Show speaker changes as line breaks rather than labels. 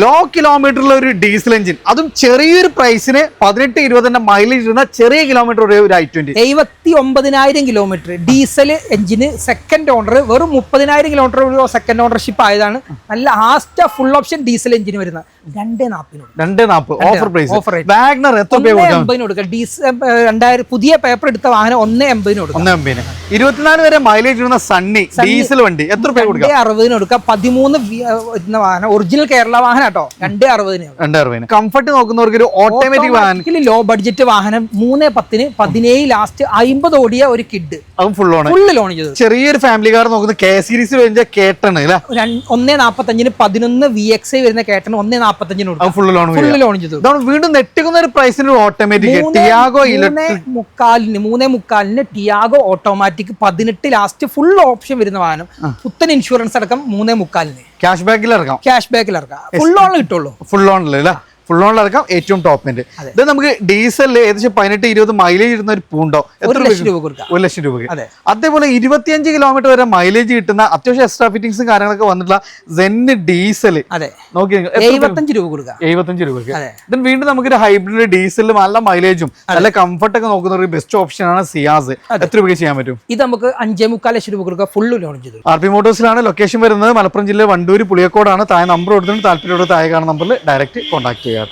Law കിലോമീറ്ററിൽ ഒരു diesel engine, അതും ചെറിയൊരു പ്രൈസിന് 18-20 മൈലേജ് ഇരുന്ന ചെറിയ കിലോമീറ്റർ ഒരു i20
79,000 കിലോമീറ്റർ ഡീസൽ എഞ്ചിന് സെക്കൻഡ് ഓണർ, വെറും 30,000 കിലോമീറ്റർ സെക്കൻഡ് ഓണർഷിപ്പ് ആയതാണ്. നല്ല ആസ്റ്റ ഫുൾ ഓപ്ഷൻ ഡീസൽ എഞ്ചിന് വരുന്ന 240
ഓഫർ പ്രൈസ്. വാഗ്നർ എത്ര
കൊടുക്കുക? ഡീസൽ പുതിയ പേപ്പർ എടുത്ത വാഹനം 180 കൊടുക്കാം.
24 വരെ മൈലേജ് ഇരുന്ന സണ്ണി ഡീസൽ വണ്ടി എത്ര രൂപ കൊടുക്കാം?
260 കൊടുക്കാം. 13 വാഹനം, ഒറിജിനൽ കേരള വാഹനം കേട്ടോ. 260.
കംഫർട്ട് നോക്കുന്നവർക്ക് ഒരു ഓട്ടോമാറ്റിക് വാഹനം,
ലോ ബഡ്ജറ്റ് വാഹനം 310 17 ലാസ്റ്റ് 50 ഓടിയ ഒരു കിഡ്,
അതും ഫുൾ
ലോൺ ചെയ്തു.
ചെറിയൊരു ഫാമിലി കാർ നോക്കുന്ന കെ സീരീസ് വരുന്ന കേട്ടൺ
145 11 VX വരുന്ന കേട്ടൺ 145
ഫുൾ ലോൺ ചെയ്തു. വീണ്ടും നെട്ടിക്കുന്ന ഒരു പ്രൈസിന് automatic Tiago
3.3 Tiago automatic 18 last full option വരുന്ന വാഹനം, പുത്തൻ ഇൻഷുറൻസ് അടക്കം 3.3
ക്യാഷ് ബാക്കിൽ ഇറക്കാം.
ഫുൾ ഓൺ കിട്ടുള്ളൂ.
ഫുൾ ഓണിലല്ലേ? ഫുൾ ഓണിലിറക്കാം. ഏറ്റവും ടോപ്പിന്റെ ഇത് നമുക്ക് ഡീസലിൽ ഏകദേശം 18-20 മൈലേജ് കിട്ടുന്ന ഒരു പൂണ്ടോ
1 ലക്ഷം രൂപ കൊടുക്കാം.
1 ലക്ഷം രൂപ. അതേപോലെ 25 കിലോമീറ്റർ വരെ മൈലേജ് കിട്ടുന്ന അത്യാവശ്യം എക്സ്ട്രാ ഫിറ്റിംഗ്സും കാര്യങ്ങളൊക്കെ വന്നിട്ടുള്ള സെന്ന് ഡീസൽ നോക്കി
75 രൂപ കൊടുക്കാം.
75 രൂപ. ദെൻ വീണ്ടും നമുക്കൊരു ഹൈബ്രിഡ് ഡീസലിൽ നല്ല മൈലേജും നല്ല കംഫർട്ട് ഒക്കെ നോക്കുന്ന ഒരു ബെസ്റ്റ് ഓപ്ഷൻ ആണ് സിയാസ്. എത്ര രൂപയ്ക്ക് ചെയ്യാൻ പറ്റും?
ഇത് നമുക്ക് 5.25 ലക്ഷം രൂപ കൊടുക്കാം. ഫുൾ ലോൺ ചെയ്തു.
RP മോട്ടോഴ്സിലാണ് ലൊക്കേഷൻ വരുന്നത്. മലപ്പുറം ജില്ലയിലെ വണ്ടൂര് പുളിയക്കോടാണ്. താഴെ നമ്പർ കൊടുത്തിട്ട് താല്പര്യത്തോടെ താഴെ കാണുന്ന നമ്പറിൽ ഡയറക്റ്റ് കോൺടാക്ട് ചെയ്യാം കേട്ടോ.